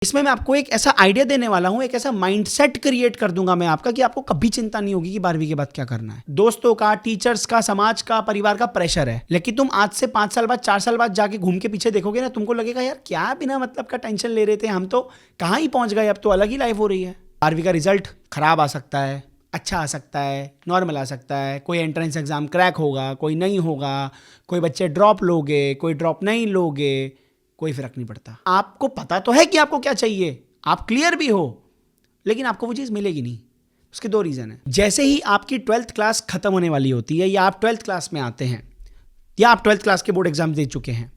इसमें मैं आपको एक ऐसा आइडिया देने वाला हूं, एक ऐसा माइंडसेट क्रिएट कर दूंगा मैं आपका कि आपको कभी चिंता नहीं होगी कि 12वीं के बाद क्या करना है। दोस्तों का, टीचर्स का, समाज का, परिवार का प्रेशर है, लेकिन तुम आज से 5 साल बाद, 4 साल बाद जाके घूम के पीछे देखोगे ना, तुमको लगेगा यार क्या बिना मतलब का टेंशन ले रहे थे, हम तो कहाँ ही पहुंच गए, अब तो अलग ही लाइफ हो रही है। 12वीं का रिजल्ट खराब आ सकता है, अच्छा आ सकता है, नॉर्मल आ सकता है, कोई एंट्रेंस एग्जाम क्रैक होगा, कोई नहीं होगा, कोई बच्चे ड्रॉप लोगे, कोई ड्रॉप नहीं लोगे, कोई फर्क नहीं पड़ता। आपको पता तो है कि आपको क्या चाहिए, आप क्लियर भी हो, लेकिन आपको वो चीज़ मिलेगी नहीं। उसके 2 रीज़न है। जैसे ही आपकी 12th क्लास खत्म होने वाली होती है, या आप 12th क्लास में आते हैं, या आप 12th क्लास के बोर्ड एग्जाम दे चुके हैं,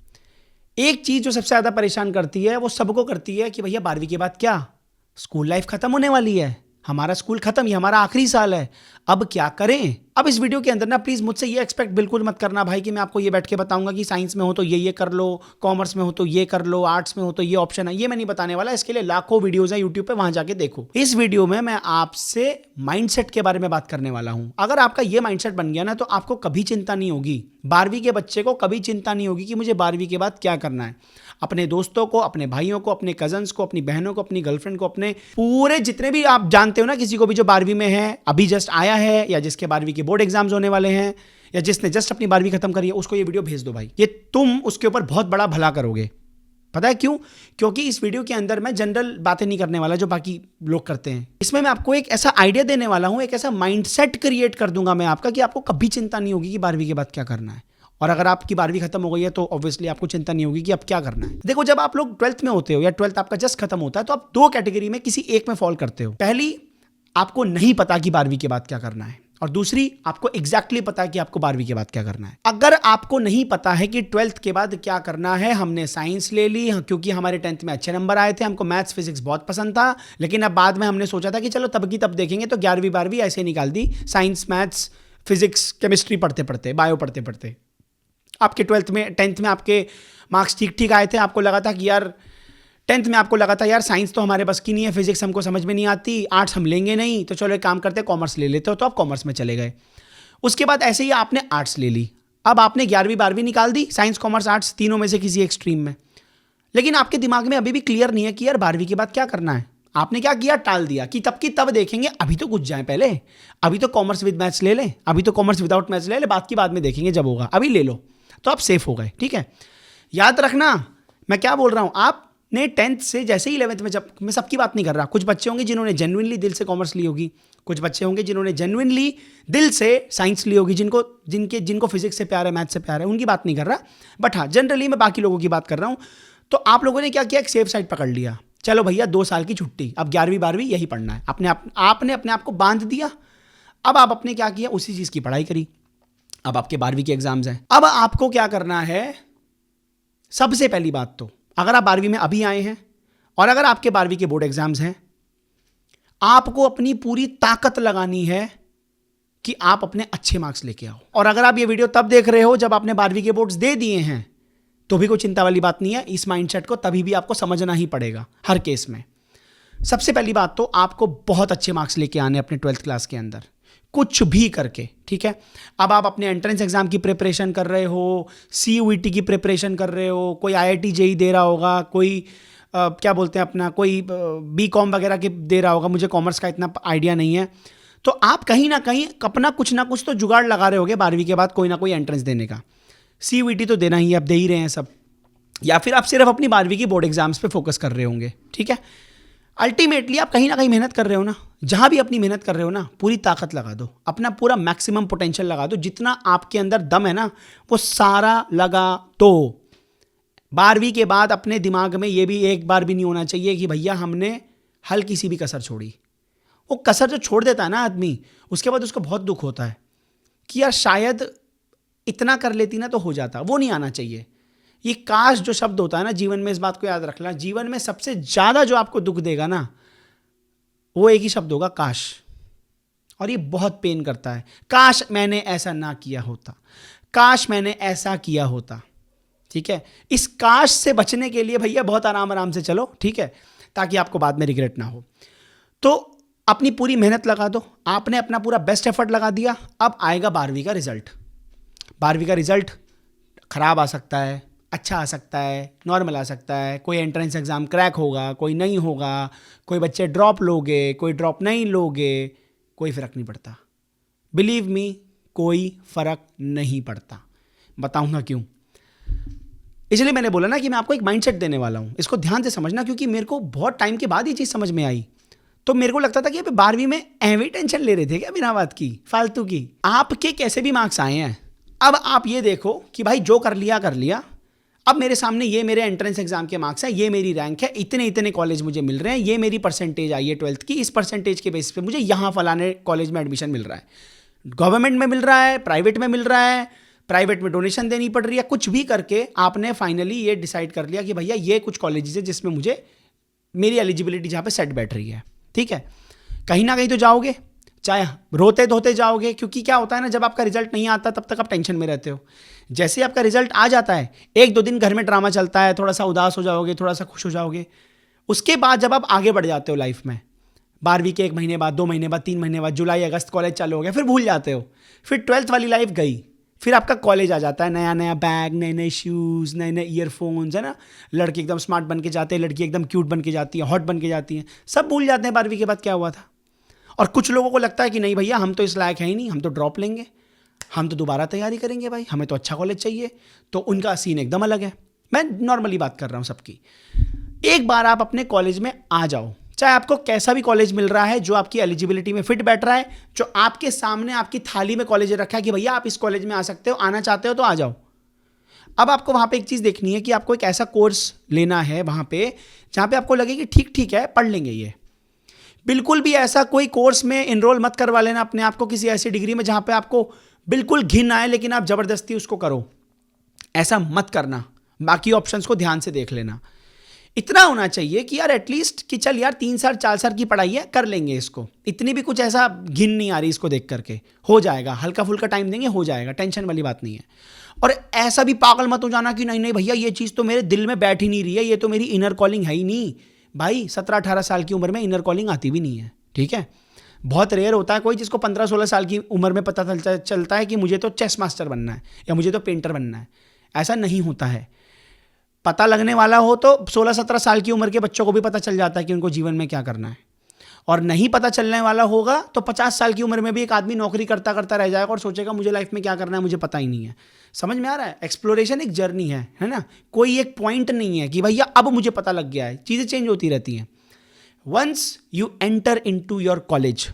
एक चीज़ जो सबसे ज़्यादा परेशान करती है वो सबको करती है कि भैया 12वीं के बाद क्या, स्कूल लाइफ खत्म होने वाली है, हमारा स्कूल खत्म, ये हमारा आखिरी साल है, अब क्या करें। अब इस वीडियो के अंदर ना प्लीज मुझसे ये एक्सपेक्ट बिल्कुल मत करना भाई कि मैं आपको ये बैठ के बताऊंगा कि साइंस में हो तो ये कर लो, कॉमर्स में हो तो ये कर लो, आर्ट्स में हो तो ये ऑप्शन है। ये मैं नहीं बताने वाला, इसके लिए लाखों वीडियोज है यूट्यूब पे, वहां जाके देखो। इस वीडियो में मैं आपसे माइंडसेट के बारे में बात करने वाला हूं। अगर आपका ये माइंडसेट बन गया ना तो आपको कभी चिंता नहीं होगी, 12वीं के बच्चे को कभी चिंता नहीं होगी कि मुझे 12वीं के बाद क्या करना है। अपने दोस्तों को, अपने भाइयों को, अपने कजन्स को, अपनी बहनों को, अपनी गर्लफ्रेंड को, अपने पूरे जितने भी आप जानते हो ना, किसी को भी जो 12वीं में है, अभी जस्ट आया है, या जिसके 12वीं के बोर्ड एग्जाम्स होने वाले हैं, या जिसने जस्ट अपनी 12वीं खत्म करी है, उसको ये वीडियो भेज दो भाई। ये तुम उसके ऊपर बहुत बड़ा भला करोगे। पता है क्यों? क्योंकि इस वीडियो के अंदर मैं जनरल बातें नहीं करने वाला जो बाकी लोग करते हैं। इसमें मैं आपको एक ऐसा आइडिया देने वाला हूं, एक ऐसा माइंडसेट क्रिएट कर दूंगा मैं आपका कि आपको कभी चिंता नहीं होगी कि 12वीं के बाद क्या करना है। और अगर आपकी 12वीं खत्म हो गई है तो ऑब्वियसली आपको चिंता नहीं होगी कि अब क्या करना है। देखो, जब आप लोग 12th में होते हो या 12th आपका जस्ट खत्म होता है तो आप 2 कैटेगरी में किसी एक में फॉल करते हो। पहली, आपको नहीं पता कि 12वीं के बाद क्या करना है, और दूसरी, आपको एग्जैक्टली पता है कि आपको 12वीं के बाद क्या करना है। अगर आपको नहीं पता है कि 12th के बाद क्या करना है, हमने साइंस ले ली क्योंकि हमारे 10th में अच्छे नंबर आए थे, हमको मैथ्स फिजिक्स बहुत पसंद था, लेकिन अब बाद में हमने सोचा था कि चलो तब की तब देखेंगे, तो 11वीं 12वीं ऐसे निकाल दी, साइंस, मैथ्स, फिजिक्स, केमिस्ट्री पढ़ते पढ़ते, बायो पढ़ते पढ़ते। आपके 10th में आपके मार्क्स ठीक ठीक आए थे, आपको लगा था कि यार 10th में आपको लगा था यार साइंस तो हमारे बस की नहीं है, फिजिक्स हमको समझ में नहीं आती, आर्ट्स हम लेंगे नहीं, तो चलो एक काम करते हैं कॉमर्स ले लेते हो, तो आप कॉमर्स में चले गए। उसके बाद ऐसे ही आपने आर्ट्स ले ली, अब आपने 11वीं 12वीं निकाल दी, साइंस कॉमर्स आर्ट्स तीनों में से किसी एक स्ट्रीम में, लेकिन आपके दिमाग में अभी भी क्लियर नहीं है कि यार 12वीं के बाद क्या करना है। आपने क्या किया, टाल दिया कि तब की तब देखेंगे, अभी तो कुछ जाए पहले, अभी तो कॉमर्स विद मैथ्स ले लें, अभी तो कॉमर्स विदाउट मैथ्स ले ले, बात की बाद में देखेंगे जब होगा, अभी ले लो, तो आप सेफ हो गए। ठीक है, याद रखना मैं क्या बोल रहा हूं। आपने 10th से जैसे ही 11th में, जब मैं सबकी बात नहीं कर रहा, कुछ बच्चे होंगे जिन्होंने जेन्युइनली दिल से कॉमर्स ली होगी, कुछ बच्चे होंगे जिन्होंने जेन्युइनली दिल से साइंस ली होगी, जिनको फिजिक्स से प्यार है, मैथ से प्यार है, उनकी बात नहीं कर रहा, बट हाँ जनरली मैं बाकी लोगों की बात कर रहा हूं। तो आप लोगों ने क्या किया, एक सेफ साइड पकड़ लिया, चलो भैया 2 साल की छुट्टी, अब 11वीं 12वीं यही पढ़ना है। आपने अपने आप को बांध दिया। अब आप अपने क्या किया, उसी चीज़ की पढ़ाई करी। अब आपके 12वीं के एग्जाम्स हैं, अब आपको क्या करना है। सबसे पहली बात तो, अगर आप 12वीं में अभी आए हैं और अगर आपके 12वीं के बोर्ड एग्जाम्स हैं, आपको अपनी पूरी ताकत लगानी है कि आप अपने अच्छे मार्क्स लेके आओ। और अगर आप ये वीडियो तब देख रहे हो जब आपने 12वीं के बोर्ड्स दे दिए हैं, तो भी कोई चिंता वाली बात नहीं है। इस माइंडसेट को तभी भी आपको समझना ही पड़ेगा हर केस में। सबसे पहली बात तो, आपको बहुत अच्छे मार्क्स लेके आने अपने 12th क्लास के अंदर, कुछ भी करके। ठीक है, अब आप अपने एंट्रेंस एग्जाम की प्रिपरेशन कर रहे हो, CUET की प्रिपरेशन कर रहे हो, कोई IIT JEE दे रहा होगा, कोई क्या बोलते हैं अपना, कोई BCom वगैरह के दे रहा होगा, मुझे कॉमर्स का इतना आइडिया नहीं है, तो आप कहीं ना कहीं अपना कुछ ना कुछ तो जुगाड़ लगा रहे होगे 12वीं के बाद कोई ना कोई एंट्रेंस देने का। CUET तो देना ही, आप दे ही रहे हैं सब, या फिर आप सिर्फ अपनी 12वीं की बोर्ड एग्जाम्स पे फोकस कर रहे होंगे। ठीक है, अल्टीमेटली आप कहीं ना कहीं मेहनत कर रहे हो ना, जहां भी अपनी मेहनत कर रहे हो ना, पूरी ताकत लगा दो, अपना पूरा मैक्सिमम पोटेंशियल लगा दो, जितना आपके अंदर दम है ना वो सारा लगा दो। 12वीं के बाद अपने दिमाग में ये भी एक बार भी नहीं होना चाहिए कि भैया हमने हल्की सी भी कसर छोड़ी। वो कसर जो छोड़ देता है ना आदमी, उसके बाद उसको बहुत दुख होता है कि यार शायद इतना कर लेती ना तो हो जाता। वो नहीं आना चाहिए। ये काश जो शब्द होता है ना जीवन में, इस बात को याद रखना, जीवन में सबसे ज्यादा जो आपको दुख देगा ना, वो एक ही शब्द होगा, काश। और ये बहुत पेन करता है, काश मैंने ऐसा ना किया होता, काश मैंने ऐसा किया होता। ठीक है, इस काश से बचने के लिए भैया बहुत आराम आराम से चलो, ठीक है, ताकि आपको बाद में रिग्रेट ना हो। तो अपनी पूरी मेहनत लगा दो, आपने अपना पूरा बेस्ट एफर्ट लगा दिया। अब आएगा 12वीं का रिजल्ट। 12वीं का रिजल्ट खराब आ सकता है, अच्छा आ सकता है, नॉर्मल आ सकता है, कोई एंट्रेंस एग्ज़ाम क्रैक होगा, कोई नहीं होगा, कोई बच्चे ड्रॉप लोगे, कोई ड्रॉप नहीं लोगे, कोई फ़र्क नहीं पड़ता। बिलीव मी, कोई फ़र्क नहीं पड़ता। बताऊंगा क्यों। इसलिए मैंने बोला ना कि मैं आपको एक माइंडसेट देने वाला हूँ, इसको ध्यान से समझना, क्योंकि मेरे को बहुत टाइम के बाद ये चीज़ समझ में आई। तो मेरे को लगता था कि अभी 12वीं में एवी टेंशन ले रहे थे क्या बिना बात की, फालतू की। आपके कैसे भी मार्क्स आए हैं, अब आप ये देखो कि भाई जो कर लिया कर लिया। अब मेरे सामने ये मेरे एंट्रेंस एग्जाम के मार्क्स हैं, ये मेरी रैंक है, इतने इतने कॉलेज मुझे मिल रहे हैं, ये मेरी परसेंटेज आई है 12th की, इस परसेंटेज के बेसिस पे मुझे यहाँ फलाने कॉलेज में एडमिशन मिल रहा है, गवर्नमेंट में मिल रहा है, प्राइवेट में मिल रहा है, प्राइवेट में डोनेशन देनी पड़ रही है, कुछ भी करके आपने फाइनली ये डिसाइड कर लिया कि भैया ये कुछ कॉलेजेस है जिसमें मुझे मेरी एलिजिबिलिटी जहाँ पे सेट बैठ रही है। ठीक है, कहीं ना कहीं तो जाओगे, चाहे रोते धोते जाओगे, क्योंकि क्या होता है ना, जब आपका रिजल्ट नहीं आता तब तक आप टेंशन में रहते हो। जैसे ही आपका रिजल्ट आ जाता है, 1-2 दिन घर में ड्रामा चलता है, थोड़ा सा उदास हो जाओगे, थोड़ा सा खुश हो जाओगे। उसके बाद जब आप आगे बढ़ जाते हो लाइफ में, 12वीं के 1 महीने बाद, 2 महीने बाद, 3 महीने बाद, जुलाई अगस्त कॉलेज चालू हो गया, फिर भूल जाते हो। फिर 12th वाली लाइफ गई, फिर आपका कॉलेज आ जाता है, नया नया बैग, नए नए शूज़, नए नए ईयरफोन्स, है ना। लड़के एकदम स्मार्ट बन के जाते हैं, लड़की एकदम क्यूट बन के जाती है, हॉट बन के जाती हैं, सब भूल जाते हैं 12वीं के बाद क्या हुआ था। और कुछ लोगों को लगता है कि नहीं भैया, हम तो इस लायक है ही नहीं, हम तो ड्रॉप लेंगे, हम तो दोबारा तैयारी करेंगे भाई, हमें तो अच्छा कॉलेज चाहिए। तो उनका सीन एकदम अलग है। मैं नॉर्मली बात कर रहा हूँ सबकी। एक बार आप अपने कॉलेज में आ जाओ, चाहे आपको कैसा भी कॉलेज मिल रहा है जो आपकी एलिजिबिलिटी में फिट बैठ रहा है, जो आपके सामने आपकी थाली में कॉलेज रखा है कि भैया आप इस कॉलेज में आ सकते हो, आना चाहते हो तो आ जाओ। अब आपको वहाँ पे एक चीज़ देखनी है कि आपको एक ऐसा कोर्स लेना है वहाँ पे जहाँ पे आपको लगे कि ठीक ठीक है, पढ़ लेंगे ये। बिल्कुल भी ऐसा कोई कोर्स में इनरोल मत करवा लेना अपने आप को किसी ऐसी डिग्री में जहाँ पे आपको बिल्कुल घिन आए, लेकिन आप ज़बरदस्ती उसको करो, ऐसा मत करना। बाकी ऑप्शंस को ध्यान से देख लेना। इतना होना चाहिए कि यार एटलीस्ट कि चल यार 3 साल 4 साल की पढ़ाई है, कर लेंगे इसको, इतनी भी कुछ ऐसा घिन नहीं आ रही इसको देख करके, हो जाएगा, हल्का फुल्का टाइम देंगे, हो जाएगा, टेंशन वाली बात नहीं है। और ऐसा भी पागल मत हो जाना कि नहीं नहीं भैया ये चीज़ तो मेरे दिल में बैठ ही नहीं रही है, ये तो मेरी इनर कॉलिंग है ही नहीं। भाई 17-18 साल की उम्र में इनर कॉलिंग आती भी नहीं है, ठीक है। बहुत रेयर होता है कोई जिसको 15-16 साल की उम्र में पता चलता है कि मुझे तो चेस मास्टर बनना है या मुझे तो पेंटर बनना है। ऐसा नहीं होता है। पता लगने वाला हो तो 16-17 साल की उम्र के बच्चों को भी पता चल जाता है कि उनको जीवन में क्या करना है। और नहीं पता चलने वाला होगा तो 50 साल की उम्र में भी एक आदमी नौकरी करता करता रह जाएगा और सोचेगा मुझे लाइफ में क्या करना है मुझे पता ही नहीं है। समझ में आ रहा है? एक्सप्लोरेशन एक जर्नी है ना। कोई एक पॉइंट नहीं है कि भैया अब मुझे पता लग गया है, चीज़ें चेंज होती रहती हैं। Once you enter into your college,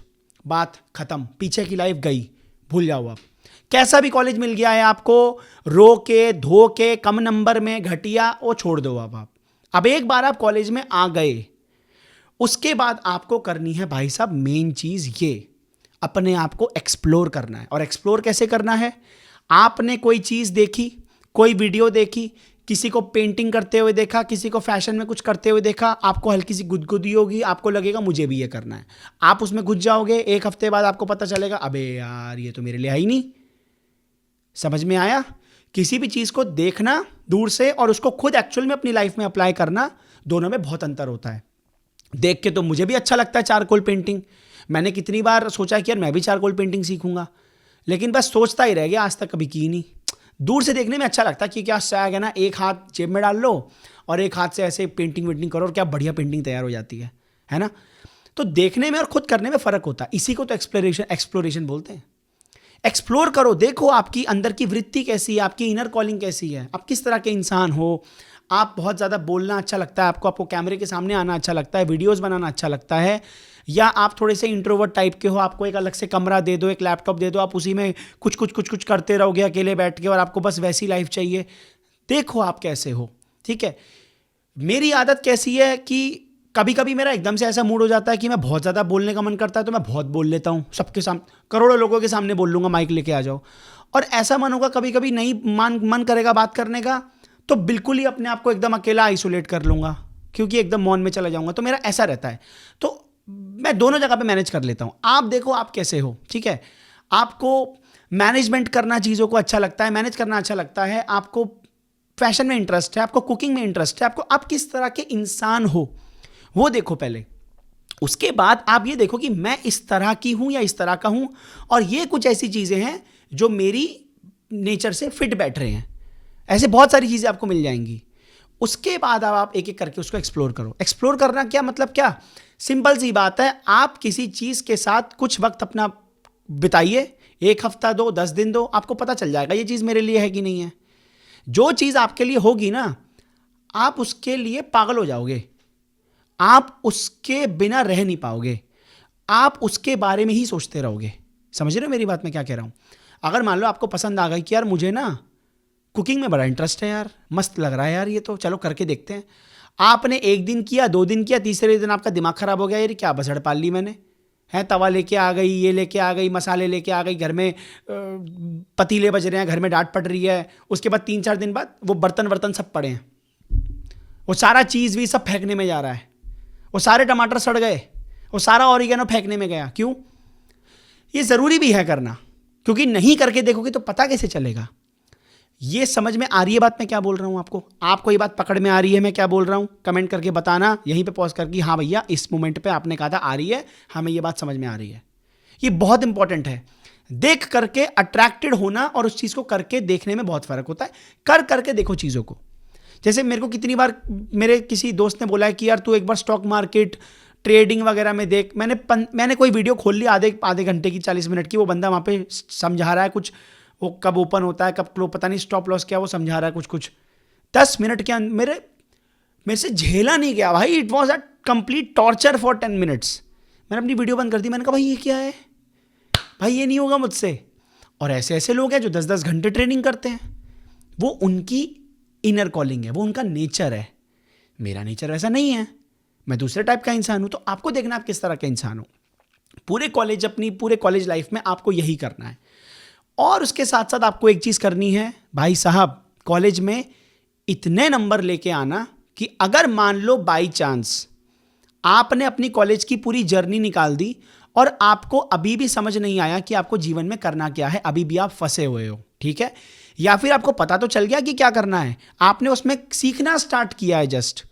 बात खत्म, पीछे की लाइफ गई, भूल जाओ आप। कैसा भी कॉलेज मिल गया है आपको, रो के धो के कम नंबर में घटिया, वो छोड़ दो अब एक बार आप कॉलेज में आ गए, उसके बाद आपको करनी है भाई साहब मेन चीज़ ये, अपने आप को एक्सप्लोर करना है। और एक्सप्लोर कैसे करना है? आपने कोई चीज़ देखी, कोई वीडियो देखी, किसी को पेंटिंग करते हुए देखा, किसी को फैशन में कुछ करते हुए देखा, आपको हल्की सी गुदगुदी होगी, आपको लगेगा मुझे भी ये करना है। आप उसमें घुस जाओगे, एक हफ्ते बाद आपको पता चलेगा अबे यार ये तो मेरे लिए है ही नहीं। समझ में आया? किसी भी चीज़ को देखना दूर से और उसको खुद एक्चुअल में अपनी लाइफ में अप्लाई करना, दोनों में बहुत अंतर होता है। देख के तो मुझे भी अच्छा लगता है चारकोल पेंटिंग, मैंने कितनी बार सोचा कि यार मैं भी चारकोल पेंटिंग सीखूंगा, लेकिन बस सोचता ही रह गया, आज तक कभी की नहीं। दूर से देखने में अच्छा लगता है कि क्या सैग है ना, एक हाथ जेब में डाल लो और एक हाथ से ऐसे पेंटिंग वेंटिंग करो और क्या बढ़िया पेंटिंग तैयार हो जाती है ना। तो देखने में और खुद करने में फ़र्क होता है, इसी को तो एक्सप्लोरेशन बोलते हैं। एक्सप्लोर करो, देखो आपकी अंदर की वृत्ति कैसी है, आपकी इनर कॉलिंग कैसी है, आप किस तरह के इंसान हो। आप बहुत ज़्यादा बोलना अच्छा लगता है आपको कैमरे के सामने आना अच्छा लगता है, वीडियोस बनाना अच्छा लगता है, या आप थोड़े से इंट्रोवर्ट टाइप के हो, आपको एक अलग से कमरा दे दो, एक लैपटॉप दे दो, आप उसी में कुछ करते रहोगे अकेले बैठ के और आपको बस वैसी लाइफ चाहिए। देखो आप कैसे हो, ठीक है। मेरी आदत कैसी है कि कभी कभी मेरा एकदम से ऐसा मूड हो जाता है कि मैं बहुत ज़्यादा बोलने का मन करता है तो मैं बहुत बोल लेता हूँ, सबके सामने, करोड़ों लोगों के सामने बोल लूँगा, माइक लेके आ जाओ। और ऐसा मन होगा कभी कभी नहीं मन करेगा बात करने का, तो बिल्कुल ही अपने आप को एकदम अकेला आइसोलेट कर लूँगा, क्योंकि एकदम मौन में चला जाऊँगा। तो मेरा ऐसा रहता है, तो मैं दोनों जगह पे मैनेज कर लेता हूँ। आप देखो आप कैसे हो, ठीक है। आपको मैनेजमेंट करना चीज़ों को अच्छा लगता है, मैनेज करना अच्छा लगता है, आपको फैशन में इंटरेस्ट है, आपको कुकिंग में इंटरेस्ट है, आपको आप किस तरह के इंसान हो वो देखो पहले। उसके बाद आप ये देखो कि मैं इस तरह की हूँ या इस तरह का हूँ, और ये कुछ ऐसी चीज़ें हैं जो मेरी नेचर से फिट बैठ रहे हैं, ऐसे बहुत सारी चीज़ें आपको मिल जाएंगी। उसके बाद अब आप एक एक करके उसको एक्सप्लोर करो। एक्सप्लोर करना क्या मतलब, क्या सिंपल सी बात है, आप किसी चीज़ के साथ कुछ वक्त अपना बिताइए, 1 हफ्ता दो, 10 दिन दो, आपको पता चल जाएगा ये चीज़ मेरे लिए है कि नहीं है। जो चीज़ आपके लिए होगी ना, आप उसके लिए पागल हो जाओगे, आप उसके बिना रह नहीं पाओगे, आप उसके बारे में ही सोचते रहोगे। समझ रहे हो मेरी बात, मैं क्या कह रहा हूँ? अगर मान लो आपको पसंद आ गई कि यार मुझे ना कुकिंग में बड़ा इंटरेस्ट है यार, मस्त लग रहा है यार ये, तो चलो करके देखते हैं। आपने 1 दिन किया, 2 दिन किया, तीसरे दिन आपका दिमाग खराब हो गया, यार क्या बसड़ पाल ली मैंने, है तवा लेके आ गई, ये लेके आ गई, मसाले लेके आ गई, घर में पतीले बज रहे हैं, घर में डांट पड़ रही है। उसके बाद 3-4 दिन बाद वो बर्तन सब पड़े हैं, वो सारा चीज़ भी सब फेंकने में जा रहा है, वो सारे टमाटर सड़ गए, वो सारा ऑरिगेनो फेंकने में गया। क्यों? ये ज़रूरी भी है करना, क्योंकि नहीं करके देखोगे तो पता कैसे चलेगा। ये समझ में आ रही है बात मैं क्या बोल रहा हूँ आपको ये बात पकड़ में आ रही है मैं क्या बोल रहा हूँ? कमेंट करके बताना, यहीं पे पॉज करके, हाँ भैया इस मोमेंट पे आपने कहा था आ रही है, हमें ये बात समझ में आ रही है। ये बहुत इंपॉर्टेंट है। देख करके अट्रैक्टेड होना और उस चीज़ को करके देखने में बहुत फर्क होता है। कर करके देखो चीज़ों को। जैसे मेरे को कितनी बार मेरे किसी दोस्त ने बोला है कि यार तू एक बार स्टॉक मार्केट ट्रेडिंग वगैरह में देख। मैंने कोई वीडियो खोल ली आधे घंटे की, 40 मिनट की, वो बंदा वहाँ पे समझा रहा है कुछ, वो कब ओपन होता है, कब क्लोज, पता नहीं स्टॉप लॉस क्या वो समझा रहा है कुछ 10 मिनट के अंदर मेरे से झेला नहीं गया भाई। It was a complete torture for 10 minutes. मैंने अपनी वीडियो बंद कर दी। मैंने कहा भाई ये क्या है भाई, ये नहीं होगा मुझसे। और ऐसे ऐसे लोग हैं जो 10-10 घंटे ट्रेनिंग करते हैं, वो उनकी इनर कॉलिंग है, वो उनका नेचर है। मेरा नेचर वैसा नहीं है, मैं दूसरे टाइप का इंसान हूं। तो आपको देखना आप किस तरह का इंसान हो। पूरे कॉलेज लाइफ में आपको यही करना है। और उसके साथ साथ आपको एक चीज़ करनी है भाई साहब, कॉलेज में इतने नंबर लेके आना कि अगर मान लो बाई चांस आपने अपनी कॉलेज की पूरी जर्नी निकाल दी और आपको अभी भी समझ नहीं आया कि आपको जीवन में करना क्या है, अभी भी आप फंसे हुए हो, ठीक है, या फिर आपको पता तो चल गया कि क्या करना है, आपने उसमें सीखना स्टार्ट किया है, जस्ट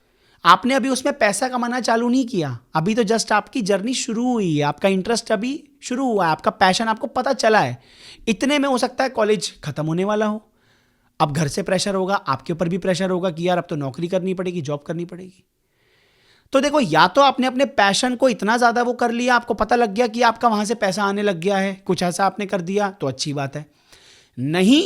आपने अभी उसमें पैसा कमाना चालू नहीं किया, अभी तो जस्ट आपकी जर्नी शुरू हुई है, आपका इंटरेस्ट अभी शुरू हुआ है, आपका पैशन आपको पता चला है। इतने में हो सकता है कॉलेज खत्म होने वाला हो, अब घर से प्रेशर होगा, आपके ऊपर भी प्रेशर होगा कि यार अब तो नौकरी करनी पड़ेगी, जॉब करनी पड़ेगी। तो देखो, या तो आपने अपने पैशन को इतना ज़्यादा वो कर लिया, आपको पता लग गया कि आपका वहाँ से पैसा आने लग गया है, कुछ ऐसा आपने कर दिया तो अच्छी बात है। नहीं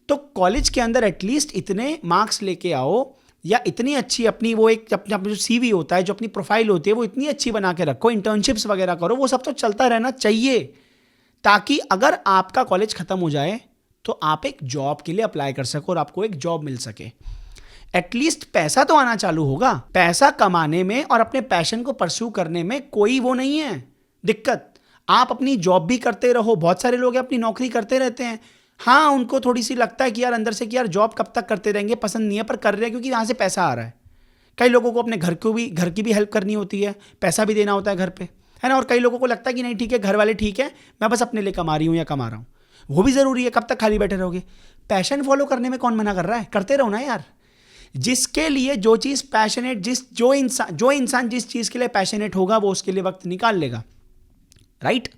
तो कॉलेज के अंदर एटलीस्ट इतने मार्क्स लेके आओ, या इतनी अच्छी अपनी वो एक अपना जो सीवी होता है, जो अपनी प्रोफाइल होती है, वो इतनी अच्छी बना के रखो, इंटर्नशिप्स वगैरह करो, वो सब तो चलता रहना चाहिए, ताकि अगर आपका कॉलेज खत्म हो जाए तो आप एक जॉब के लिए अप्लाई कर सको और आपको एक जॉब मिल सके। एटलीस्ट पैसा तो आना चालू होगा। पैसा कमाने में और अपने पैशन को परस्यू करने में कोई वो नहीं है दिक्कत। आप अपनी जॉब भी करते रहो, बहुत सारे लोग अपनी नौकरी करते रहते हैं, हाँ उनको थोड़ी सी लगता है कि यार अंदर से कि यार जॉब कब तक करते रहेंगे, पसंद नहीं है पर कर रहे हैं क्योंकि यहाँ से पैसा आ रहा है। कई लोगों को अपने घर की भी हेल्प करनी होती है, पैसा भी देना होता है घर पे, है ना। और कई लोगों को लगता है कि नहीं ठीक है, घर वाले ठीक है, मैं बस अपने लिए कमा रही हूँ या कमा रहा हूँ, वो भी ज़रूरी है। कब तक खाली बैठे रहोगे? पैशन फॉलो करने में कौन मना कर रहा है? करते रहो ना यार। जिसके लिए जो चीज़ पैशनेट, जो इंसान जिस चीज़ के लिए पैशनेट होगा वो उसके लिए वक्त निकाल लेगा, राइट।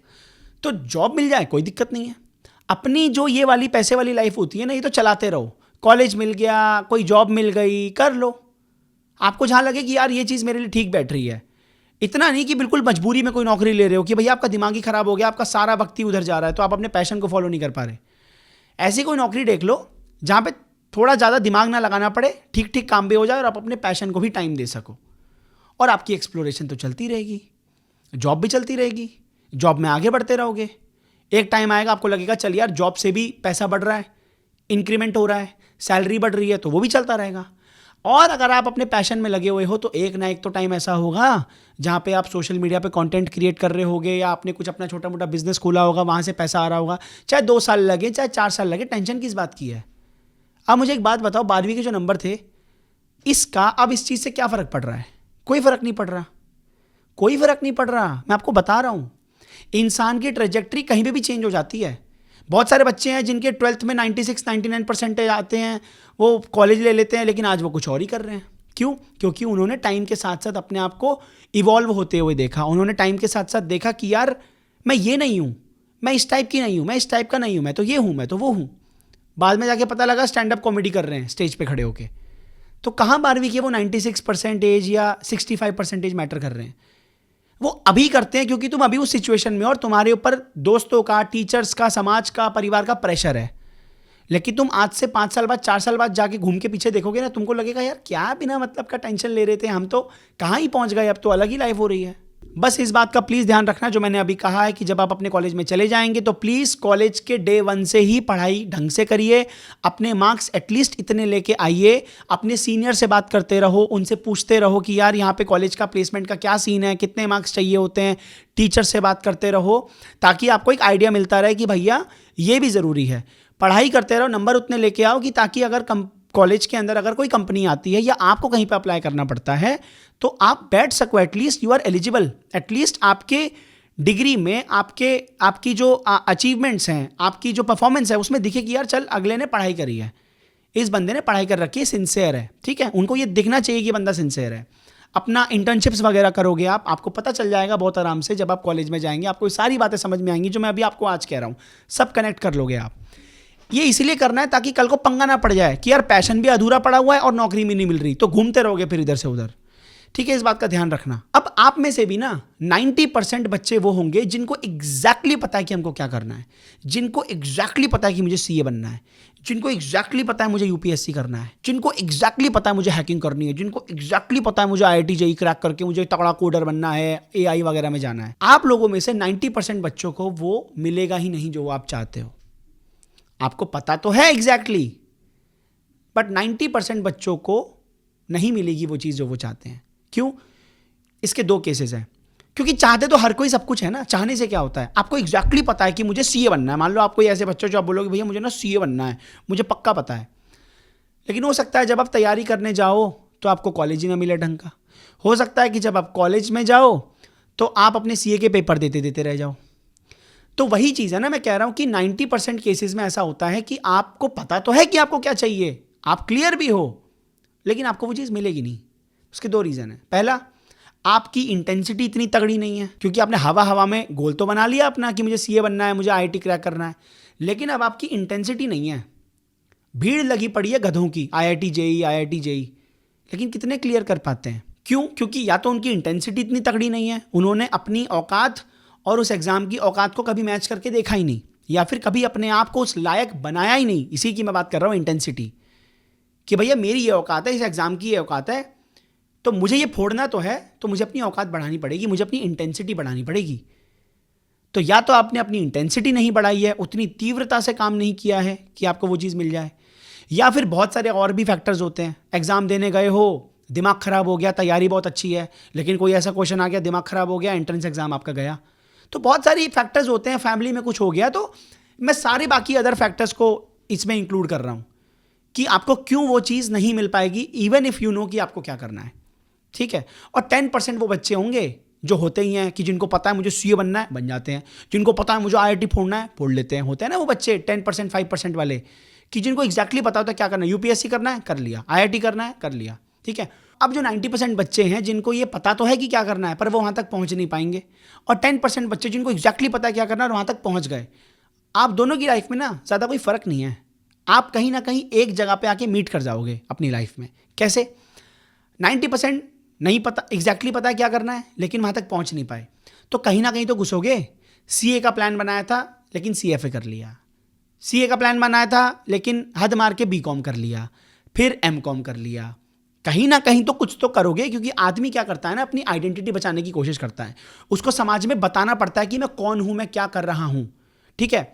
तो जॉब मिल जाए कोई दिक्कत नहीं है। अपनी जो ये वाली पैसे वाली लाइफ होती है ना, ये तो चलाते रहो। कॉलेज मिल गया, कोई जॉब मिल गई, कर लो आपको जहाँ लगे कि यार ये चीज़ मेरे लिए ठीक बैठ रही है। इतना नहीं कि बिल्कुल मजबूरी में कोई नौकरी ले रहे हो कि भैया आपका दिमाग ही खराब हो गया, आपका सारा वक्त ही उधर जा रहा है, तो आप अपने पैशन को फॉलो नहीं कर पा रहे। ऐसी कोई नौकरी देख लो जहाँ पे थोड़ा ज़्यादा दिमाग ना लगाना पड़े, ठीक ठीक काम भी हो जाए और आप अपने पैशन को भी टाइम दे सको, और आपकी एक्सप्लोरेशन तो चलती रहेगी, जॉब भी चलती रहेगी, जॉब में आगे बढ़ते रहोगे। एक टाइम आएगा आपको लगेगा चल यार जॉब से भी पैसा बढ़ रहा है, इंक्रीमेंट हो रहा है, सैलरी बढ़ रही है, तो वो भी चलता रहेगा। और अगर आप अपने पैशन में लगे हुए हो तो एक ना एक तो टाइम ऐसा होगा जहाँ पे आप सोशल मीडिया पे कंटेंट क्रिएट कर रहे होगे, या आपने कुछ अपना छोटा मोटा बिजनेस खोला होगा, वहाँ से पैसा आ रहा होगा। चाहे 2 साल लगे, चाहे 4 साल लगे, टेंशन किस बात की है। अब मुझे एक बात बताओ, 12वीं के जो नंबर थे इसका अब इस चीज़ से क्या फ़र्क पड़ रहा है? कोई फ़र्क नहीं पड़ रहा, कोई फ़र्क नहीं पड़ रहा। मैं आपको बता रहा हूँ, इंसान की ट्रेजेक्ट्री कहीं पे भी चेंज हो जाती है। बहुत सारे बच्चे हैं जिनके 12th में 96-99% आते हैं, वो कॉलेज ले लेते हैं, लेकिन आज वो कुछ और ही कर रहे हैं। क्यों? क्योंकि उन्होंने टाइम के साथ साथ अपने आप को इवॉल्व होते हुए देखा। उन्होंने टाइम के साथ साथ देखा कि यार मैं ये नहीं हूँ, मैं इस टाइप की नहीं हूँ, मैं इस टाइप का नहीं हूँ, मैं तो ये हूँ, मैं तो वो हूँ। बाद में जाके पता लगा स्टैंड अप कॉमेडी कर रहे हैं स्टेज पे खड़े होके। तो कहाँ 12वीं के वो 96% या 65% मैटर कर रहे हैं? वो अभी करते हैं क्योंकि तुम अभी उस सिचुएशन में और तुम्हारे ऊपर दोस्तों का, टीचर्स का, समाज का, परिवार का प्रेशर है। लेकिन तुम आज से 5 साल बाद, 4 साल बाद जाके घूम के पीछे देखोगे ना, तुमको लगेगा यार क्या बिना मतलब का टेंशन ले रहे थे हम, तो कहाँ ही पहुंच गए, अब तो अलग ही लाइफ हो रही है। बस इस बात का प्लीज ध्यान रखना जो मैंने अभी कहा है कि जब आप अपने कॉलेज में चले जाएंगे तो प्लीज कॉलेज के डे 1 से ही पढ़ाई ढंग से करिए। अपने मार्क्स एटलीस्ट इतने लेके आइए। अपने सीनियर से बात करते रहो, उनसे पूछते रहो कि यार यहाँ पे कॉलेज का प्लेसमेंट का क्या सीन है, कितने मार्क्स चाहिए होते हैं। टीचर से बात करते रहो ताकि आपको एक आइडिया मिलता रहे कि भैया ये भी ज़रूरी है। पढ़ाई करते रहो, नंबर उतने लेके आओ कि ताकि अगर कॉलेज के अंदर अगर कोई कंपनी आती है या आपको कहीं पे अप्लाई करना पड़ता है तो आप बैठ सको, at least you are eligible. At least आपके डिग्री में आपकी जो अचीवमेंट्स हैं, आपकी जो परफॉर्मेंस है उसमें दिखे कि यार चल अगले ने पढ़ाई करी है, इस बंदे ने पढ़ाई कर रखी है, सिंसियर है। ठीक है, उनको ये दिखना चाहिए कि बंदा सिंसियर है। अपना इंटर्नशिप्स वगैरह करोगे आपको पता चल जाएगा बहुत आराम से। जब आप कॉलेज में जाएंगे आपको सारी बातें समझ में आएंगी जो मैं अभी आपको आज कह रहा हूँ, सब कनेक्ट कर लोगे आप। ये इसलिए करना है ताकि कल को पंगा ना पड़ जाए कि यार पैशन भी अधूरा पड़ा हुआ है और नौकरी भी नहीं मिल रही, तो घूमते रहोगे फिर इधर से उधर। ठीक है, इस बात का ध्यान रखना। अब आप में से भी ना 90% बच्चे वो होंगे जिनको एग्जैक्टली पता है कि हमको क्या करना है, जिनको एग्जैक्टली पता है कि मुझे सीए बनना है, जिनको एग्जैक्टली पता है मुझे यूपीएससी करना है, जिनको एग्जैक्टली पता है मुझे हैकिंग करनी है, जिनको एग्जैक्टली पता है मुझे आईआईटी जेईई क्रैक करके मुझे तगड़ा कोडर बनना है, एआई वगैरह में जाना है। आप लोगों में से 90% बच्चों को वो मिलेगा ही नहीं जो आप चाहते हो। आपको पता तो है एग्जैक्टली, बट 90% बच्चों को नहीं मिलेगी वो चीज़ जो वो चाहते हैं। क्यों? इसके 2 केसेस हैं। क्योंकि चाहते तो हर कोई सब कुछ है ना, चाहने से क्या होता है। आपको एग्जैक्टली पता है कि मुझे सीए बनना है। मान लो आप कोई ऐसे बच्चे जो आप बोलोगे भैया मुझे ना सीए बनना है, मुझे पक्का पता है। लेकिन हो सकता है जब आप तैयारी करने जाओ तो आपको कॉलेज ही ना मिले ढंग का। हो सकता है कि जब आप कॉलेज में जाओ तो आप अपने सीए के पेपर देते देते रह जाओ। तो वही चीज़ है ना, मैं कह रहा हूं कि 90% केसेस में ऐसा होता है कि आपको पता तो है कि आपको क्या चाहिए, आप क्लियर भी हो, लेकिन आपको वो चीज़ मिलेगी नहीं। उसके 2 रीज़न है। पहला, आपकी इंटेंसिटी इतनी तगड़ी नहीं है, क्योंकि आपने हवा हवा में गोल तो बना लिया अपना कि मुझे सीए बनना है, मुझे आईआईटी क्रैक करना है, लेकिन अब आपकी इंटेंसिटी नहीं है। भीड़ लगी पड़ी है गधों की, आईआईटी जेईई, लेकिन कितने क्लियर कर पाते हैं? क्यों? क्योंकि या तो उनकी इंटेंसिटी इतनी तगड़ी नहीं है, उन्होंने अपनी औकात और उस एग्जाम की औकात को कभी मैच करके देखा ही नहीं, या फिर कभी अपने आप को उस लायक बनाया ही नहीं। इसी की मैं बात कर रहा हूँ, इंटेंसिटी, कि भैया मेरी ये औकात है, इस एग्जाम की ये औकात है, तो मुझे ये फोड़ना तो है, तो मुझे अपनी औकात बढ़ानी पड़ेगी, मुझे अपनी इंटेंसिटी बढ़ानी पड़ेगी। तो या तो आपने अपनी इंटेंसिटी नहीं बढ़ाई है, उतनी तीव्रता से काम नहीं किया है कि आपको वो चीज़ मिल जाए, या फिर बहुत सारे और भी फैक्टर्स होते हैं। एग्जाम देने गए हो, दिमाग खराब हो गया, तैयारी बहुत अच्छी है, लेकिन कोई ऐसा क्वेश्चन आ गया, दिमाग खराब हो गया, एंट्रेंस एग्जाम आपका गया। तो बहुत सारी फैक्टर्स होते हैं, फैमिली में कुछ हो गया, तो मैं सारे बाकी अदर फैक्टर्स को इसमें इंक्लूड कर रहा हूं कि आपको क्यों वो चीज़ नहीं मिल पाएगी, इवन इफ यू नो कि आपको क्या करना है। ठीक है, और 10% वो बच्चे होंगे जो होते ही हैं कि जिनको पता है मुझे सीए बनना है, बन जाते हैं। जिनको पता है मुझे आईआईटी फोड़ना है, फोड़ लेते हैं। होते हैं ना वो बच्चे 10%, 5% वाले, कि जिनको एग्जैक्टली पता होता है क्या करना है। यूपीएससी करना है, कर लिया, आईआईटी करना है, कर लिया। ठीक है, अब जो 90% बच्चे हैं जिनको ये पता तो है कि क्या करना है, पर वो वहाँ तक पहुँच नहीं पाएंगे, और 10% बच्चे जिनको एग्जैक्टली पता है क्या करना है और वहाँ तक पहुँच गए। आप दोनों की लाइफ में ना ज़्यादा कोई फ़र्क नहीं है। आप कहीं ना कहीं एक जगह पे आके मीट कर जाओगे अपनी लाइफ में। कैसे? 90% नहीं पता, एग्जैक्टली पता है क्या करना है, लेकिन वहाँ तक पहुँच नहीं पाए, तो कहीं ना कहीं तो घुसोगे। सीए का प्लान बनाया था लेकिन सीएफए कर लिया, सीए का प्लान बनाया था लेकिन हद मार के बीकॉम कर लिया, फिर एमकॉम कर लिया। कहीं ना कहीं तो कुछ तो करोगे, क्योंकि आदमी क्या करता है ना, अपनी आइडेंटिटी बचाने की कोशिश करता है। उसको समाज में बताना पड़ता है कि मैं कौन हूं, मैं क्या कर रहा हूं। ठीक है,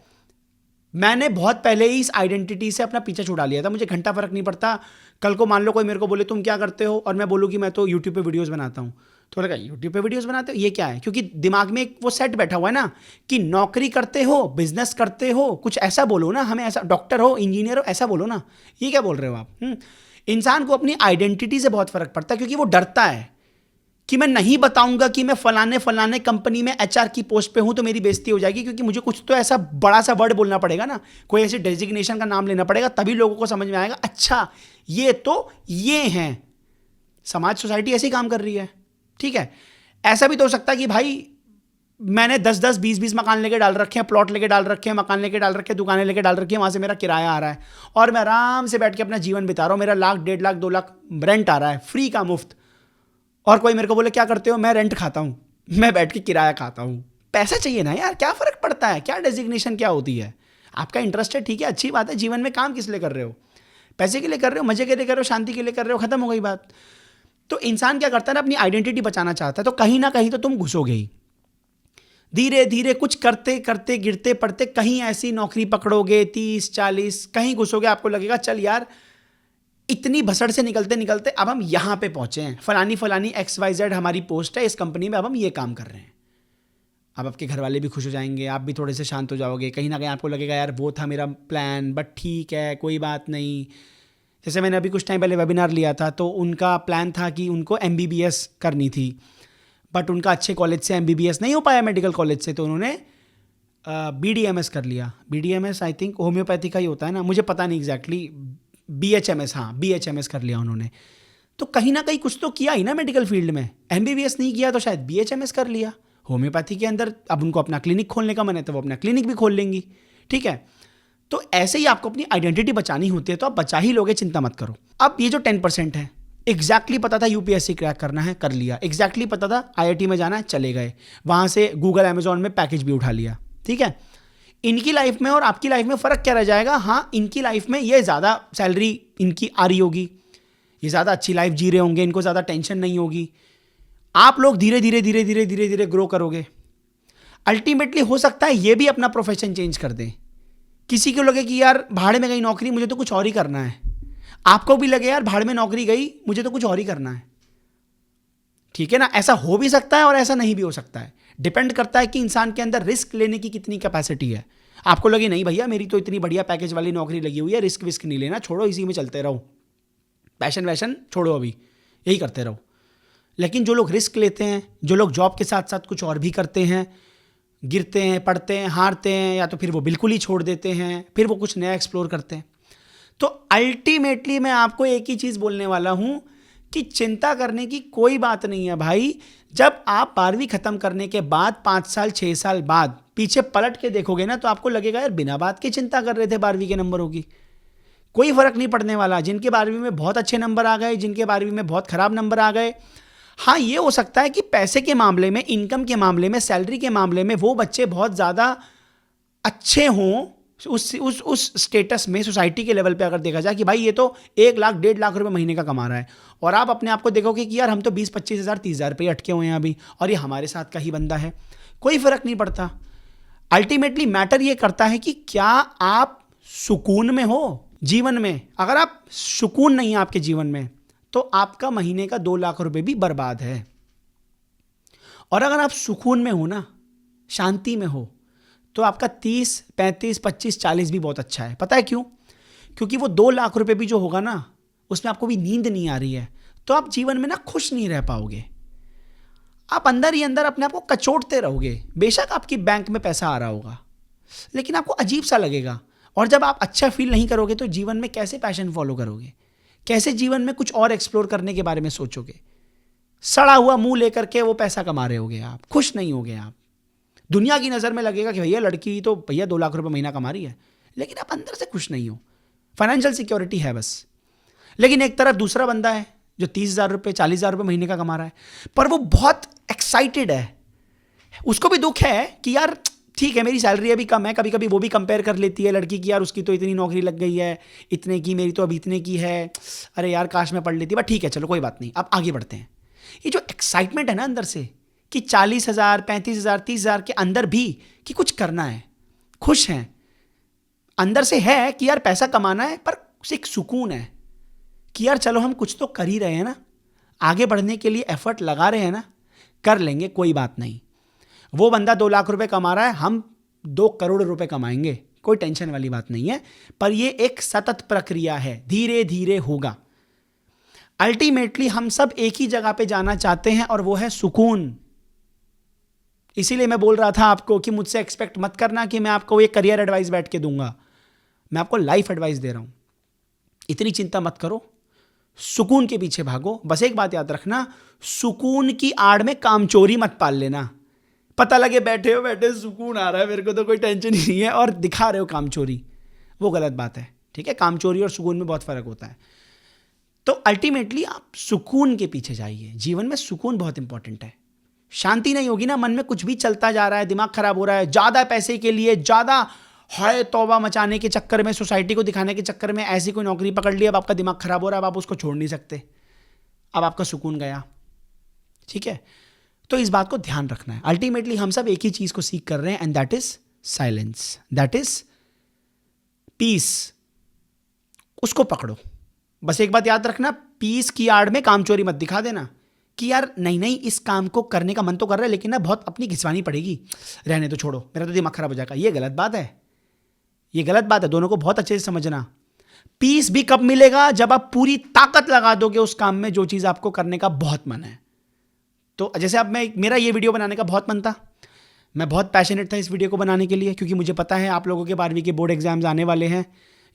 मैंने बहुत पहले ही इस आइडेंटिटी से अपना पीछा छुड़ा लिया था। मुझे घंटा फर्क नहीं पड़ता। कल को मान लो कोई मेरे को बोले तुम क्या करते हो, और मैं बोलूँ कि मैं तो यूट्यूब पे वीडियोस बनाता हूँ, तो लगा यूट्यूब पे वीडियोस बनाते हो, ये क्या है? क्योंकि दिमाग में एक वो सेट बैठा हुआ है ना कि नौकरी करते हो, बिजनेस करते हो, कुछ ऐसा बोलो ना हमें, ऐसा डॉक्टर हो, इंजीनियर हो, ऐसा बोलो ना। ये क्या बोल रहे हो आप? इंसान को अपनी आइडेंटिटी से बहुत फर्क पड़ता है, क्योंकि वो डरता है कि मैं नहीं बताऊंगा कि मैं फलाने कंपनी में एचआर की पोस्ट पे हूं तो मेरी बेइज्जती हो जाएगी, क्योंकि मुझे कुछ तो ऐसा बड़ा सा वर्ड बोलना पड़ेगा ना, कोई ऐसी डेजिग्नेशन का नाम लेना पड़ेगा, तभी लोगों को समझ में आएगा अच्छा ये तो ये हैं। समाज, सोसाइटी ऐसे ही काम कर रही है। ठीक है, ऐसा भी तो हो सकता है कि भाई मैंने 10-10, 20-20 मकान लेके डाल रखे हैं, प्लॉट लेके डाल रखे हैं, मकान लेके डाल रखे हैं, दुकानें लेके डाल रखी हैं, वहाँ से मेरा किराया आ रहा है और मैं आराम से बैठ के अपना जीवन बिता रहा हूँ। मेरा 1,00,000, 1.5 लाख, 2 लाख रेंट आ रहा है, फ्री का, मुफ्त। और कोई मेरे को बोले क्या करते हो, मैं रेंट खाता हूँ, मैं बैठ के किराया खाता हूँ। पैसा चाहिए ना यार, क्या फ़र्क पड़ता है, क्या डेजिग्नेशन क्या होती है। आपका इंटरेस्ट है, ठीक है, अच्छी बात है। जीवन में काम किस लिए कर रहे हो? पैसे के लिए कर रहे हो, मजे के लिए कर रहे हो, शांति के लिए कर रहे हो, खत्म हो गई बात। तो इंसान क्या करता है ना, अपनी आइडेंटिटी बचाना चाहता है, तो कहीं ना कहीं तो तुम घुसोगे ही। धीरे धीरे कुछ करते करते, गिरते पड़ते, कहीं ऐसी नौकरी पकड़ोगे 30-40, कहीं घुसोगे, आपको लगेगा चल यार इतनी भसड़ से निकलते निकलते अब हम यहाँ पे पहुंचे हैं, फलानी फलानी XYZ हमारी पोस्ट है इस कंपनी में, अब हम ये काम कर रहे हैं। अब आपके घर वाले भी खुश हो जाएंगे, आप भी थोड़े से शांत हो जाओगे, कहीं ना कहीं आपको लगेगा यार वो था मेरा प्लान, बट ठीक है कोई बात नहीं। जैसे मैंने अभी कुछ टाइम पहले वेबिनार लिया था, तो उनका प्लान था कि उनको MBBS करनी थी, बट उनका अच्छे कॉलेज से MBBS नहीं हो पाया, मेडिकल कॉलेज से, तो उन्होंने BDMS कर लिया। BDMS आई थिंक होम्योपैथी का ही होता है ना, मुझे पता नहीं एग्जैक्टली। BHMS, हाँ BHMS कर लिया उन्होंने। तो कहीं ना कहीं कुछ तो किया ही ना मेडिकल फील्ड में। MBBS नहीं किया तो शायद BHMS कर लिया होम्योपैथी के अंदर। अब उनको अपना क्लिनिक खोलने का मन है तो वो अपना क्लिनिक भी खोल लेंगी, ठीक है। तो ऐसे ही आपको अपनी आइडेंटिटी बचानी होती है, तो आप बचा ही लोगे, चिंता मत करो। अब ये जो 10% है, एग्जैक्टली पता था UPSC क्रैक करना है, कर लिया। एग्जैक्टली पता था IIT में जाना है, चले गए, वहाँ से गूगल अमेजोन में पैकेज भी उठा लिया, ठीक है। इनकी लाइफ में और आपकी लाइफ में फ़र्क क्या रह जाएगा? हाँ, इनकी लाइफ में ये ज़्यादा सैलरी इनकी आ रही होगी, ये ज़्यादा अच्छी लाइफ जी रहे होंगे, इनको ज़्यादा टेंशन नहीं होगी। आप लोग धीरे धीरे धीरे धीरे धीरे धीरे ग्रो करोगे। अल्टीमेटली हो सकता है ये भी अपना प्रोफेशन चेंज कर दें। किसी को लगे कि यार भाड़ में गई नौकरी, मुझे तो कुछ और ही करना है। आपको भी लगे यार भाड़ में नौकरी गई, मुझे तो कुछ और ही करना है, ठीक है ना। ऐसा हो भी सकता है और ऐसा नहीं भी हो सकता है, डिपेंड करता है कि इंसान के अंदर रिस्क लेने की कितनी कैपेसिटी है। आपको लगे नहीं भैया मेरी तो इतनी बढ़िया पैकेज वाली नौकरी लगी हुई है, रिस्क विस्क नहीं लेना, छोड़ो इसी में चलते रहो, पैशन वैशन छोड़ो, अभी यही करते रहो। लेकिन जो लोग रिस्क लेते हैं, जो लोग जॉब के साथ साथ कुछ और भी करते हैं, गिरते हैं, पढ़ते हैं, हारते हैं, या तो फिर वो बिल्कुल ही छोड़ देते हैं, फिर वो कुछ नया एक्सप्लोर करते हैं। तो अल्टीमेटली मैं आपको एक ही चीज़ बोलने वाला हूं कि चिंता करने की कोई बात नहीं है भाई। जब आप 12वीं खत्म करने के बाद 5 साल 6 साल बाद पीछे पलट के देखोगे ना, तो आपको लगेगा यार बिना बात के चिंता कर रहे थे 12वीं के नंबरों की। कोई फर्क नहीं पड़ने वाला। जिनके 12वीं में बहुत अच्छे नंबर आ गए, जिनके 12वीं में बहुत खराब नंबर आ गए, हाँ ये हो सकता है कि पैसे के मामले में, इनकम के मामले में, सैलरी के मामले में वो बच्चे बहुत ज़्यादा अच्छे हों उस स्टेटस में, सोसाइटी के लेवल पे अगर देखा जाए कि भाई ये तो 1 लाख 1.5 लाख रुपए महीने का कमा रहा है, और आप अपने आप को देखोगे कि यार हम तो 20-25 हज़ार 30 हज़ार रुपये अटके हुए हैं अभी, और ये हमारे साथ का ही बंदा है, कोई फ़र्क नहीं पड़ता। अल्टीमेटली मैटर ये करता है कि क्या आप सुकून में हो जीवन में। अगर आप सुकून नहीं है आपके जीवन में, तो आपका महीने का 2 लाख रुपए भी बर्बाद है। और अगर आप सुकून में हो ना, शांति में हो, तो आपका 30, 35, 25, 40 भी बहुत अच्छा है। पता है क्यों? क्योंकि वो 2 लाख रुपए भी जो होगा ना, उसमें आपको भी नींद नहीं आ रही है, तो आप जीवन में ना खुश नहीं रह पाओगे। आप अंदर ही अंदर अपने आप को कचोटते रहोगे। बेशक आपकी बैंक में पैसा आ रहा होगा, लेकिन आपको अजीब सा लगेगा। और जब आप अच्छा फील नहीं करोगे, तो जीवन में कैसे पैशन फॉलो करोगे? कैसे जीवन में कुछ और एक्सप्लोर करने के बारे में सोचोगे? सड़ा हुआ मुंह लेकर के वो पैसा कमा रहे होगे, आप खुश नहीं होगे। आप दुनिया की नज़र में लगेगा कि भैया लड़की तो भैया 2 लाख रुपए महीना कमा रही है, लेकिन आप अंदर से खुश नहीं हो। फाइनेंशियल सिक्योरिटी है बस, लेकिन एक तरफ दूसरा बंदा है जो 30,000 रुपये 40,000 रुपये महीने का कमा रहा है, पर वो बहुत एक्साइटेड है। उसको भी दुख है कि यार ठीक है मेरी सैलरी अभी कम है, कभी कभी वो भी कंपेयर कर लेती है लड़की की, यार उसकी तो इतनी नौकरी लग गई है, इतने की, मेरी तो अभी इतने की है, अरे यार काश मैं पढ़ लेती। बट ठीक है चलो कोई बात नहीं, अब आगे बढ़ते हैं। ये जो एक्साइटमेंट है ना अंदर से कि 40,000, 35,000, 30,000 के अंदर भी कि कुछ करना है, खुश हैं अंदर से, है कि यार पैसा कमाना है, पर एक सुकून है कि यार चलो हम कुछ तो कर ही रहे हैं ना, आगे बढ़ने के लिए एफर्ट लगा रहे हैं ना, कर लेंगे कोई बात नहीं। वो बंदा 2 लाख रुपए कमा रहा है, हम 2 करोड़ रुपए कमाएंगे, कोई टेंशन वाली बात नहीं है। पर ये एक सतत प्रक्रिया है, धीरे धीरे होगा। अल्टीमेटली हम सब एक ही जगह पे जाना चाहते हैं, और वो है सुकून। इसीलिए मैं बोल रहा था आपको कि मुझसे एक्सपेक्ट मत करना कि मैं आपको एक करियर एडवाइस बैठ के दूंगा, मैं आपको लाइफ एडवाइस दे रहा हूं। इतनी चिंता मत करो, सुकून के पीछे भागो। बस एक बात याद रखना, सुकून की आड़ में कामचोरी मत पाल लेना। पता लगे बैठे हो बैठे सुकून आ रहा है, मेरे को तो कोई टेंशन ही नहीं है, और दिखा रहे हो कामचोरी, वो गलत बात है। ठीक है, कामचोरी और सुकून में बहुत फर्क होता है। तो अल्टीमेटली आप सुकून के पीछे जाइए। जीवन में सुकून बहुत इंपॉर्टेंट है। शांति नहीं होगी ना, मन में कुछ भी चलता जा रहा है, दिमाग खराब हो रहा है, ज़्यादा पैसे के लिए, ज़्यादा हाय तौबा मचाने के चक्कर में, सोसाइटी को दिखाने के चक्कर में ऐसी कोई नौकरी पकड़ ली, अब आपका दिमाग खराब हो रहा है, अब आप उसको छोड़ नहीं सकते, अब आपका सुकून गया। ठीक है, तो इस बात को ध्यान रखना है। अल्टीमेटली हम सब एक ही चीज़ को सीख कर रहे हैं, and that is silence, that is peace. उसको पकड़ो। बस एक बात याद रखना, पीस की आड़ में कामचोरी मत दिखा देना कि यार नहीं इस काम को करने का मन तो कर रहा है लेकिन ना बहुत अपनी घिसवानी पड़ेगी, रहने तो, छोड़ो, मेरा तो दिमाग खराब हो जाएगा। ये गलत बात है, ये गलत बात है। दोनों को बहुत अच्छे से समझना। पीस भी कब मिलेगा? जब आप पूरी ताकत लगा दोगे उस काम में जो चीज़ आपको करने का बहुत मन है। तो जैसे अब मेरा ये वीडियो बनाने का बहुत मन था, मैं बहुत पैशनेट था इस वीडियो को बनाने के लिए, क्योंकि मुझे पता है आप लोगों के 12वीं के बोर्ड एग्जाम्स आने वाले हैं,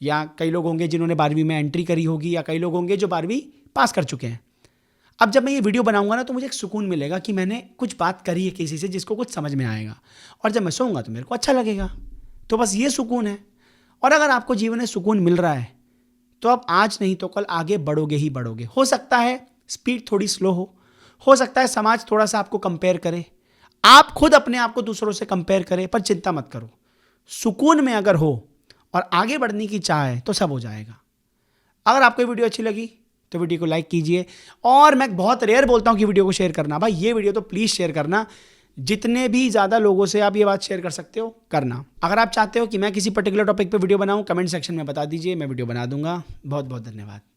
या कई लोग होंगे जिन्होंने 12वीं में एंट्री करी होगी, या कई लोग होंगे जो 12वीं पास कर चुके हैं। अब जब मैं ये वीडियो बनाऊंगा ना तो मुझे एक सुकून मिलेगा कि मैंने कुछ बात करी है किसी से जिसको कुछ समझ में आएगा, और जब मैं सोऊंगा तो मेरे को अच्छा लगेगा। तो बस ये सुकून है। और अगर आपको जीवन में सुकून मिल रहा है तो आप आज नहीं तो कल आगे बढ़ोगे ही बढ़ोगे। हो सकता है स्पीड थोड़ी स्लो हो सकता है समाज थोड़ा सा आपको कंपेयर करे, आप खुद अपने आप को दूसरों से कंपेयर करें, पर चिंता मत करो। सुकून में अगर हो और आगे बढ़ने की चाह है तो सब हो जाएगा। अगर आपको ये वीडियो अच्छी लगी तो वीडियो को लाइक कीजिए, और मैं बहुत रेयर बोलता हूं कि वीडियो को शेयर करना। भाई ये वीडियो तो प्लीज़ शेयर करना, जितने भी ज़्यादा लोगों से आप ये बात शेयर कर सकते हो करना। अगर आप चाहते हो कि मैं किसी पर्टिकुलर टॉपिक पे वीडियो बनाऊं, कमेंट सेक्शन में बता दीजिए, मैं वीडियो बना दूंगा। बहुत बहुत धन्यवाद।